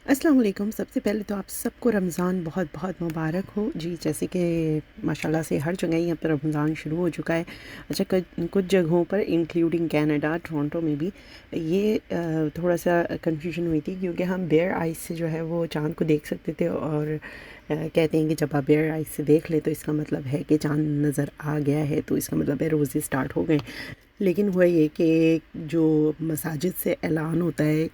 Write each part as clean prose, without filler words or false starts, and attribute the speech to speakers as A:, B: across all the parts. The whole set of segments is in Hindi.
A: अस्सलाम वालेकुम। सबसे पहले तो आप सबको रमज़ान बहुत बहुत मुबारक हो जी। जैसे कि माशाल्लाह से हर जगह यहाँ पर रमज़ान शुरू हो चुका है। अच्छा, कुछ जगहों पर इंक्लूडिंग कनाडा, टोरंटो में भी ये थोड़ा सा कन्फ्यूजन हुई थी, क्योंकि हम बेयर आइज़ से जो है वो चाँद को देख सकते थे, और कहते हैं कि जब आप बेयर आइज़ से देख ले तो इसका मतलब है कि चाँद नज़र आ गया है, तो इसका मतलब है रोज़े स्टार्ट हो गए। लेकिन हुआ ये कि जो मसाजिद से ऐलान होता है,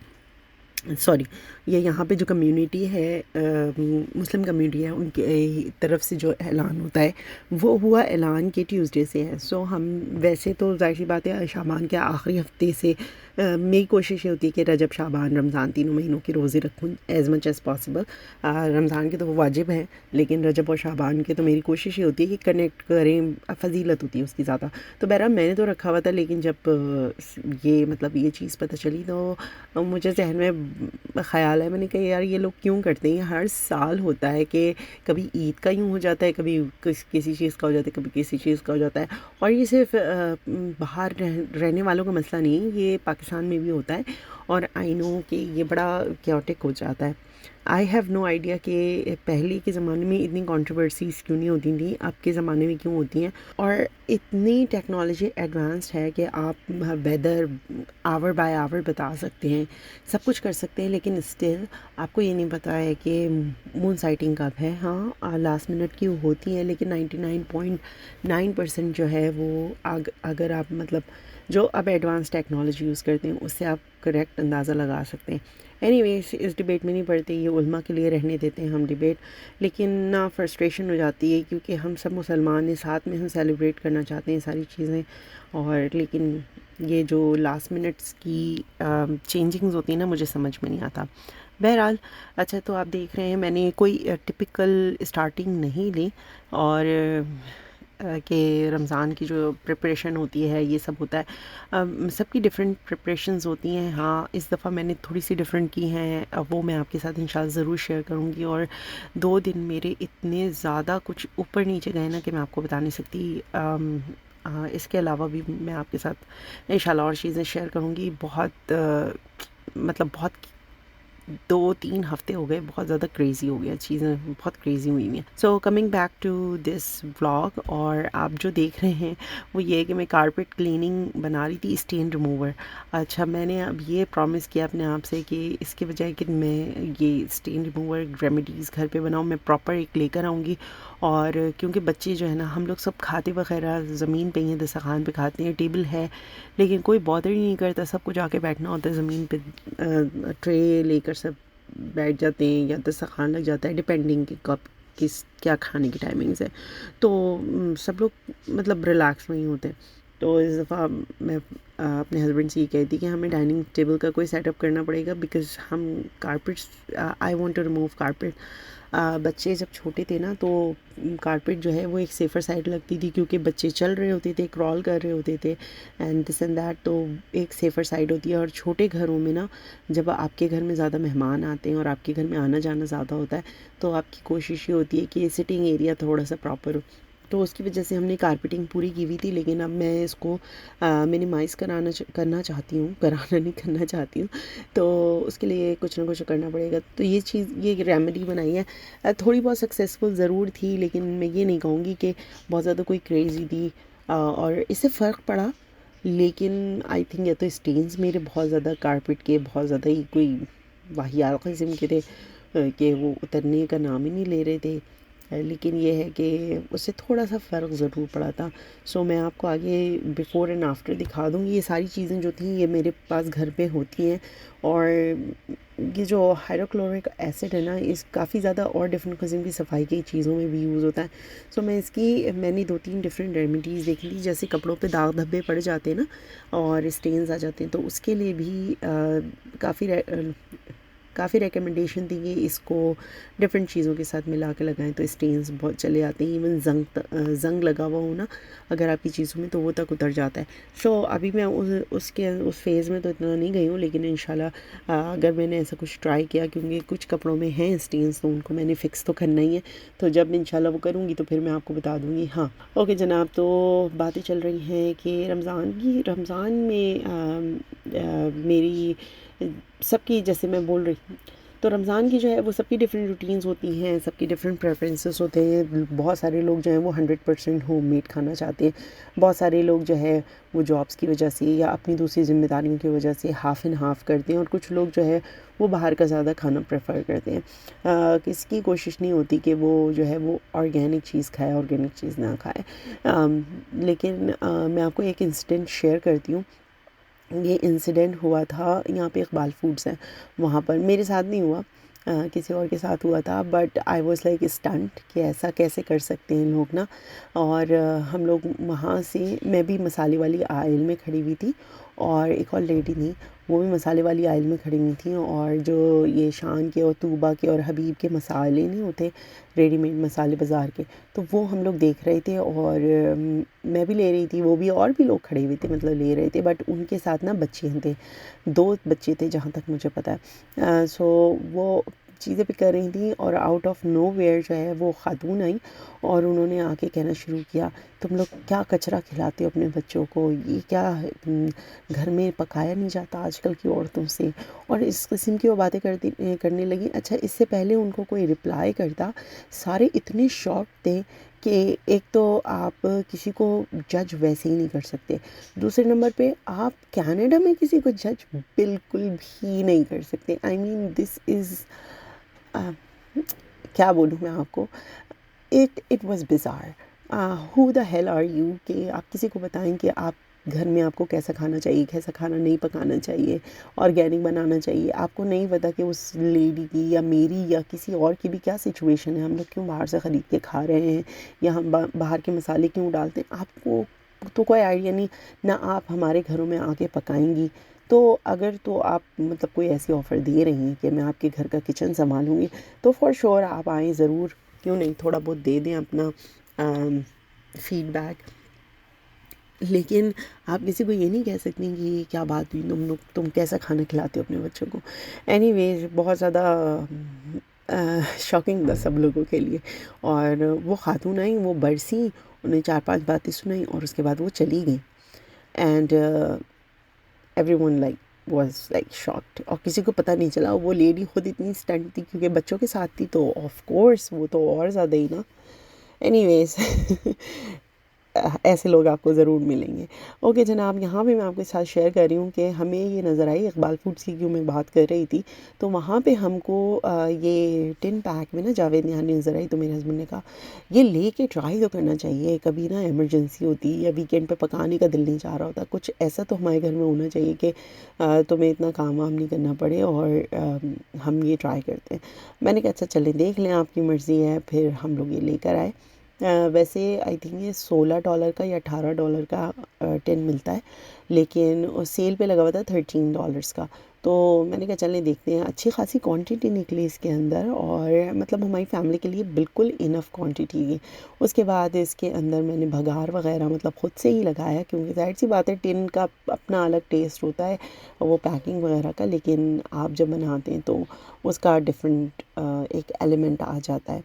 A: सॉरी, ये यहाँ पे जो कम्युनिटी है, मुस्लिम कम्युनिटी है, उनके तरफ से जो ऐलान होता है वो हुआ ऐलान के ट्यूसडे से है। सो हम वैसे तो ज़ाहिर सी बात है शाबान के आखिरी हफ्ते से मेरी कोशिश ये होती है कि रजब, शाबान, रमज़ान तीनों महीनों की रोज़े रखूँ as much as possible. Ramzan के तो वो वाजिब हैं, लेकिन रजब और शाबान के तो मेरी कोशिश ये होती है कि कनेक्ट करें, फ़जीलत होती है उसकी ज़्यादा। तो बहरहाल मैंने तो रखा हुआ था, लेकिन जब ये मतलब ये चीज़ पता चली तो मुझे ज़हन में ख़्याल है, मैंने कहा यार ये लोग क्यों करते हैं। हर साल होता है कि कभी ईद का यूँ हो जाता है, कभी किसी चीज़ का हो जाता है, कभी किसी चीज़ का हो जाता है। और ये सिर्फ बाहर रहने वालों का मसला नहीं, ये पाकिस्तान में भी होता है। और आई नो कि ये बड़ा क्योटिक हो जाता है। आई हैव नो आइडिया कि पहले के ज़माने में इतनी कंट्रोवर्सीज़ क्यों नहीं होती थी, अब के ज़माने में क्यों होती हैं। और इतनी टेक्नोलॉजी एडवांस्ड है कि आप वेदर आवर बाय आवर बता सकते हैं, सब कुछ कर सकते हैं, लेकिन स्टिल आपको ये नहीं पता है कि मून साइटिंग कब है। हाँ, लास्ट मिनट की होती है, लेकिन 99.9% जो है वो अगर आप मतलब जो अब एडवांस टेक्नोलॉजी यूज़ करते हैं उससे आप करेक्ट अंदाज़ा लगा सकते हैं। एनीवेज, इस डिबेट में नहीं पड़ते, ये उल्मा के लिए रहने देते हैं हम डिबेट। लेकिन ना फ्रस्ट्रेशन हो जाती है, क्योंकि हम सब मुसलमान हैं, साथ में हम सेलिब्रेट करना चाहते हैं सारी चीज़ें। और लेकिन ये जो लास्ट मिनट्स की चेंजिंग्स होती हैं ना, मुझे समझ में नहीं आता। बहरहाल, अच्छा, तो आप देख रहे हैं मैंने कोई टिपिकल स्टार्टिंग नहीं ली, और कि रमज़ान की जो प्रिपरेशन होती है ये सब होता है, सबकी डिफरेंट प्रिपरेशंस होती हैं। हाँ, इस दफ़ा मैंने थोड़ी सी डिफरेंट की हैं, वो मैं आपके साथ इंशाल्लाह ज़रूर शेयर करूँगी। और 2 दिन मेरे इतने ज़्यादा कुछ ऊपर नीचे गए ना कि मैं आपको बता नहीं सकती। इसके अलावा भी मैं आपके साथ इंशाल्लाह और चीज़ें शेयर करूँगी। बहुत मतलब बहुत 2-3 हफ्ते हो गए, बहुत ज़्यादा क्रेज़ी हो गया, चीज़ें बहुत क्रेज़ी हुई हुई हैं। So coming back to this vlog, और आप जो देख रहे हैं वो ये है कि मैं कारपेट क्लीनिंग बना रही थी, स्टेन रिमूवर। अच्छा, मैंने अब ये प्रॉमिस किया अपने आप से कि इसके बजाय कि मैं ये स्टेन रिमूवर रेमेडीज़ घर पे बनाऊँ, मैं प्रॉपर एक लेकर आऊँगी। और क्योंकि बच्चे जो है ना, हम लोग सब खाते वगैरह ज़मीन पे ही दस्तरखान पे खाते हैं, टेबल है लेकिन कोई बॉदर ही नहीं करता, सबको जाके बैठना होता है ज़मीन पे, ट्रे लेकर सब बैठ जाते हैं या दस्तरखान लग जाता है, डिपेंडिंग कि कब किस क्या खाने की टाइमिंग्स है। तो सब लोग मतलब रिलैक्स नहीं होते। तो इस दफ़ा मैं अपने हस्बैंड से ये कही थी कि हमें डाइनिंग टेबल का कोई सेटअप करना पड़ेगा, बिकॉज़ हम carpets, I want to remove carpet. बच्चे जब छोटे थे ना, तो कारपेट जो है वो एक सेफ़र साइड लगती थी, क्योंकि बच्चे चल रहे होते थे, क्रॉल कर रहे होते थे, एंड दिस एंड दैट, तो एक सेफ़र साइड होती है। और छोटे घरों में ना, जब आपके घर में ज़्यादा मेहमान आते हैं और आपके घर में आना जाना ज़्यादा होता है, तो आपकी कोशिश ये होती है कि सिटिंग एरिया थोड़ा सा प्रॉपर हो। तो उसकी वजह से हमने कारपेटिंग पूरी की हुई थी, लेकिन अब मैं इसको मिनिमाइज़ करना चाहती हूँ, कराना नहीं, करना चाहती हूँ। तो उसके लिए कुछ ना कुछ करना पड़ेगा। तो ये चीज़, ये रेमेडी बनाई है, थोड़ी बहुत सक्सेसफुल ज़रूर थी, लेकिन मैं ये नहीं कहूँगी कि बहुत ज़्यादा कोई क्रेज़ी थी। और इससे फ़र्क पड़ा, लेकिन आई थिंक या तो स्टेन्स मेरे बहुत ज़्यादा कारपेट के बहुत ज़्यादा ही कोई वाहियात किस्म के थे, कि वो उतरने का नाम ही नहीं ले रहे थे। लेकिन ये है कि उससे थोड़ा सा फ़र्क ज़रूर पड़ा था। सो मैं आपको आगे बिफ़ोर एंड आफ्टर दिखा दूँगी। ये सारी चीज़ें जो थी ये मेरे पास घर पे होती हैं। और ये जो हाइड्रोक्लोरिक एसिड है ना, इस काफ़ी ज़्यादा और डिफरेंट किस्म की सफाई की चीज़ों में भी यूज़ होता है। सो मैंने 2-3 डिफरेंट रेमेडीज़ देखी थी, जैसे कपड़ों पे दाग धब्बे पड़ जाते हैं ना, और स्टेन्स आ जाते हैं, तो उसके लिए भी काफ़ी रिकमेंडेशन थी कि इसको डिफरेंट चीज़ों के साथ मिला के लगाएं, तो स्टेन्स बहुत चले आते हैं। इवन ज़ंग लगा हुआ हो ना अगर आपकी चीज़ों में, तो वो तक उतर जाता है। सो अभी मैं उस फेज़ में तो इतना नहीं गई हूँ, लेकिन इंशाल्लाह अगर मैंने ऐसा कुछ ट्राई किया, क्योंकि कुछ कपड़ों में हैं स्टेन्स, तो उनको मैंने फ़िक्स तो करना ही है। तो जब इंशाल्लाह वो करूँगी तो फिर मैं आपको बता दूँगी। हाँ, ओके जनाब, तो बातें चल रही हैं कि रमज़ान में मेरी सबकी, जैसे मैं बोल रही हूँ, तो रमज़ान की जो है वो सबकी डिफरेंट रूटीन्स होती हैं, सबकी डिफरेंट प्रेफरेंसेस होते हैं। बहुत सारे लोग जो हैं वो 100% होममेड खाना चाहते हैं, बहुत सारे लोग जो है वो जॉब्स की वजह से या अपनी दूसरी ज़िम्मेदारियों की वजह से हाफ़ एंड हाफ़ करते हैं, और कुछ लोग जो है वो बाहर का ज़्यादा खाना प्रेफर करते हैं। किसी कोशिश नहीं होती कि वो जो है वो ऑर्गेनिक चीज़ खाए, ऑर्गेनिक चीज़ ना खाए। लेकिन मैं आपको एक इंसिडेंट शेयर करती हूँ। ये इंसिडेंट हुआ था यहाँ पे इकबाल फूड्स है, वहाँ पर मेरे साथ नहीं हुआ, किसी और के साथ हुआ था, but I was like stunt कि ऐसा कैसे कर सकते हैं लोग ना। और हम लोग वहाँ से, मैं भी मसाले वाली आयल में खड़ी हुई थी और एक और लेडी थी, वो भी मसाले वाली आयल में खड़ी हुई थी। और जो ये शान के और तूबा के और हबीब के मसाले नहीं होते, रेडीमेड मसाले बाज़ार के, तो वो हम लोग देख रहे थे। और मैं भी ले रही थी, वो भी, और भी लोग खड़े हुए थे, मतलब ले रहे थे, बट उनके साथ ना बच्चे थे, 2 बच्चे थे जहाँ तक मुझे पता है। सो वो चीज़ें पिक कर रही थी और आउट ऑफ नोवेयर जो है वो खातून आई और उन्होंने आके कहना शुरू किया, तुम लोग क्या कचरा खिलाते हो अपने बच्चों को, ये क्या घर में पकाया नहीं जाता आजकल की औरतों से। और इस किस्म की वो बातें करने लगी। अच्छा, इससे पहले उनको कोई रिप्लाई करता, सारे इतने शॉक थे कि एक तो आप किसी को जज वैसे ही नहीं कर सकते, दूसरे नंबर पे आप कनाडा में किसी को जज बिल्कुल भी नहीं कर सकते। आई मीन दिस इज़, क्या बोलूँ मैं आपको, it was bizarre. Who the hell are you कि आप किसी को बताएं कि आप घर में आपको कैसा खाना चाहिए, कैसा खाना नहीं पकाना चाहिए, ऑर्गेनिक बनाना चाहिए। आपको नहीं पता कि उस लेडी की या मेरी या किसी और की भी क्या सिचुएशन है, हम लोग क्यों बाहर से ख़रीद के खा रहे हैं या हम बाहर के मसाले क्यों डालते हैं, आपको तो कोई आइडिया नहीं ना। आप हमारे घरों में आके पकाएंगी, तो अगर तो आप मतलब कोई ऐसी ऑफ़र दे रही हैं कि मैं आपके घर का किचन संभालूंगी, तो फॉर श्योर आप आएँ ज़रूर, क्यों नहीं, थोड़ा बहुत दे दें अपना फीडबैक। लेकिन आप किसी को ये नहीं कह सकती कि क्या बात हुई, तुम कैसा खाना खिलाते हो अपने बच्चों को। एनीवेज, बहुत ज़्यादा शॉकिंग था सब लोगों के लिए। और वो खातून आई, वो बरसी, उन्हें 4-5 बातें सुनाई और उसके बाद वो चली गई। And everyone like was like shocked, और किसी को पता नहीं चला। वो लेडी खुद इतनी स्टंट थी क्योंकि बच्चों के साथ थी, तो ऑफ कोर्स वो तो और ज़्यादा ही ना। एनीवेज ऐसे लोग आपको ज़रूर मिलेंगे। ओके जनाब, यहाँ पे मैं आपके साथ शेयर कर रही हूँ कि हमें ये नज़र आई, इकबाल फूड्स की क्यों मैं बात कर रही थी, तो वहाँ पे हमको ये टिन पैक में ना जावेद निहानी नज़र आई। तो मेरे हस्बैंड ने कहा ये लेके ट्राई तो करना चाहिए, कभी ना इमरजेंसी होती है या वीकेंड पे पकाने का दिल नहीं चाह रहा होता, कुछ ऐसा तो हमारे घर में होना चाहिए कि तुम्हें इतना काम वाम नहीं करना पड़े, और हम ये ट्राई करते हैं। मैंने कहा अच्छा चलें देख लें, आपकी मर्ज़ी है। फिर हम लोग ये लेकर आए। वैसे आई थिंक ये $16 का या $18 का टिन मिलता है, लेकिन सेल पे लगा हुआ था $13 का। तो मैंने कहा चलें देखते हैं। अच्छी खासी क्वांटिटी निकली इसके अंदर, और मतलब हमारी फैमिली के लिए बिल्कुल इनफ क्वांटिटी है। उसके बाद इसके अंदर मैंने भगार वगैरह मतलब ख़ुद से ही लगाया, क्योंकि ज़ाहिर सी बात है टिन का अपना अलग टेस्ट होता है, वो पैकिंग वगैरह का, लेकिन आप जब बनाते हैं तो उसका डिफरेंट एक एलिमेंट आ जाता है।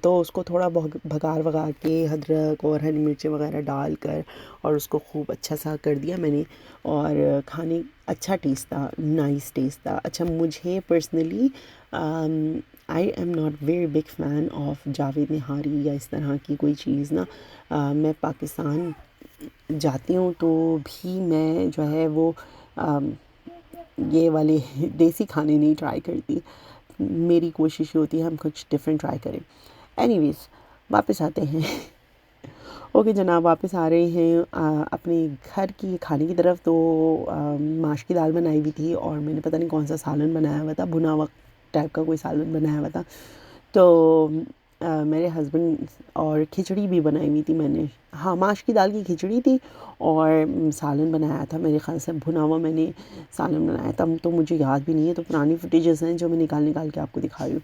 A: तो उसको थोड़ा भगार वगार के अदरक और हरी मिर्ची वगैरह डाल कर और उसको खूब अच्छा सा कर दिया मैंने, और खाने अच्छा टेस्ट था, नाइस टेस्ट था। अच्छा, मुझे personally I am not very big fan of Javed Nihari या इस तरह की कोई चीज़ ना। मैं पाकिस्तान जाती हूँ तो भी मैं जो है वो ये वाले देसी खाने नहीं ट्राई करती। मेरी कोशिश होती है हम कुछ डिफरेंट ट्राई करें। एनीवेज, वापस आते हैं। ओके जनाब, वापस आ रहे हैं अपने घर की खाने की तरफ। तो माश की दाल बनाई हुई थी और मैंने पता नहीं कौन सा सालन बनाया हुआ था, भुना हुआ टाइप का कोई सालन बनाया हुआ था। तो मेरे हस्बैंड, और खिचड़ी भी बनाई हुई थी मैंने। हाँ, माश की दाल की खिचड़ी थी और सालन बनाया था, मेरे ख़्याल से भुना हुआ मैंने सालन बनाया था। तो मुझे याद भी नहीं है, तो पुरानी फुटेजेस हैं जो मैं निकाल निकाल के आपको दिखा रही हूँ।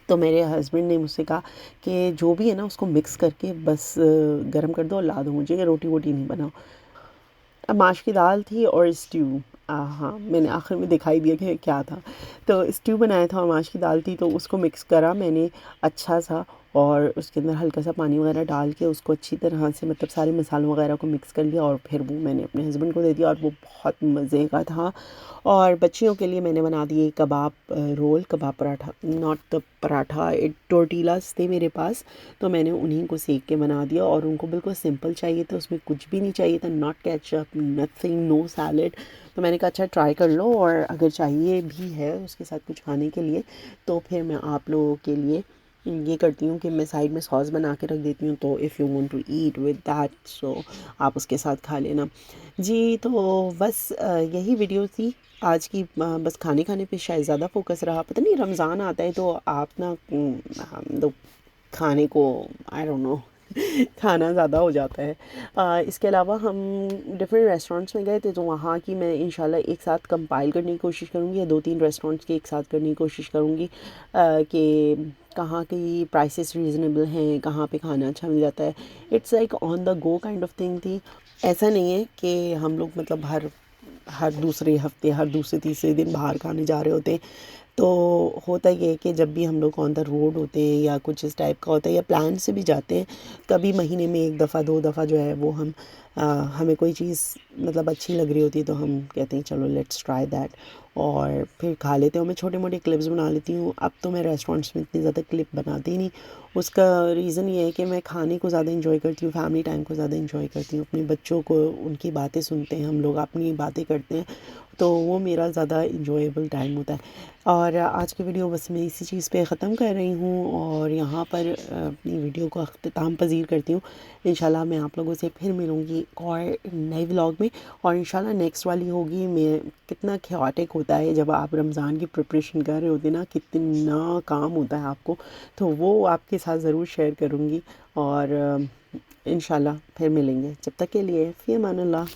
A: तो मेरे हस्बैंड ने मुझसे कहा कि जो भी है ना उसको मिक्स करके बस गरम कर दो और ला दो मुझे, रोटी वोटी नहीं बनाओ। अब माश की दाल थी और स्ट्यू, हाँ मैंने आखिर में दिखाई दिया कि क्या था। तो स्ट्यू बनाया था और माश की दाल थी, तो उसको मिक्स करा मैंने अच्छा सा, और उसके अंदर हल्का सा पानी वगैरह डाल के उसको अच्छी तरह से मतलब सारे मसालों वगैरह को मिक्स कर लिया और फिर वो मैंने अपने हस्बैंड को दे दिया और वो बहुत मज़े का था। और बच्चियों के लिए मैंने बना दिए kebab roll, kebab paratha, not the paratha, tortillas थे मेरे पास, तो मैंने उन्हीं को सेक के बना दिया और उनको बिल्कुल सिंपल चाहिए था, उसमें कुछ भी नहीं चाहिए था, not ketchup, nothing, no salad. तो मैंने कहा अच्छा ट्राई कर लो और अगर चाहिए भी है उसके साथ कुछ खाने के लिए तो फिर मैं आप लोगों के लिए ये करती हूँ कि मैं साइड में सॉस बना के रख देती हूँ, तो if you want to eat with that so आप उसके साथ खा लेना जी। तो बस यही वीडियो थी आज की। बस खाने खाने पे शायद ज़्यादा फोकस रहा, पता नहीं रमज़ान आता है तो आप ना हम लोग खाने को आई डोंट नो खाना ज़्यादा हो जाता है। इसके अलावा हम डिफरेंट रेस्टोरेंट्स में गए थे तो वहाँ की मैं इंशाल्लाह एक साथ कंपाइल करने की कोशिश करूँगी या 2-3 रेस्टोरेंट्स की एक साथ करने की कोशिश करूँगी कि कहाँ की प्राइसेस रीज़नेबल हैं, कहाँ पे खाना अच्छा मिल जाता है। It's like on the go kind of thing थी। ऐसा नहीं है कि हम लोग मतलब हर हर दूसरे हफ्ते, हर दूसरे तीसरे दिन बाहर खाने जा रहे होते हैं। तो होता ये है कि जब भी हम लोग ऑन द रोड होते हैं या कुछ इस टाइप का होता है या प्लान से भी जाते हैं, कभी महीने में 1 दफ़ा 2 दफ़ा जो है वो हम हमें कोई चीज़ मतलब अच्छी लग रही होती है तो हम कहते हैं चलो लेट्स ट्राई दैट और फिर खा लेते हैं। और मैं छोटे मोटे क्लिप्स बना लेती हूँ। अब तो मैं रेस्टोरेंट्स में इतनी ज़्यादा क्लिप बनाती ही नहीं। उसका रीज़न ये है कि मैं खाने को ज़्यादा इंजॉय करती हूँ, फैमिली टाइम को ज़्यादा इंजॉय करती हूँ, अपने बच्चों को उनकी बातें सुनते हैं हम लोग, अपनी बातें करते हैं, तो वो मेरा ज़्यादा इंजॉयबल टाइम होता है। और आज की वीडियो बस मैं इसी चीज़ पे ख़त्म कर रही हूँ और यहाँ पर अपनी वीडियो को अख्ताम पज़ीर करती हूँ। इंशाल्लाह मैं आप लोगों से फिर मिलूँगी और नए व्लॉग में और इंशाल्लाह नेक्स्ट वाली होगी मैं कितना ख्याटिक होता है जब आप रमज़ान की प्रिपरेशन कर रहे होते ना, कितना काम होता है आपको, तो वो आपके साथ ज़रूर शेयर करूँगी और इंशाल्लाह फिर मिलेंगे। जब तक के लिए फ़ी अमान अल्लाह।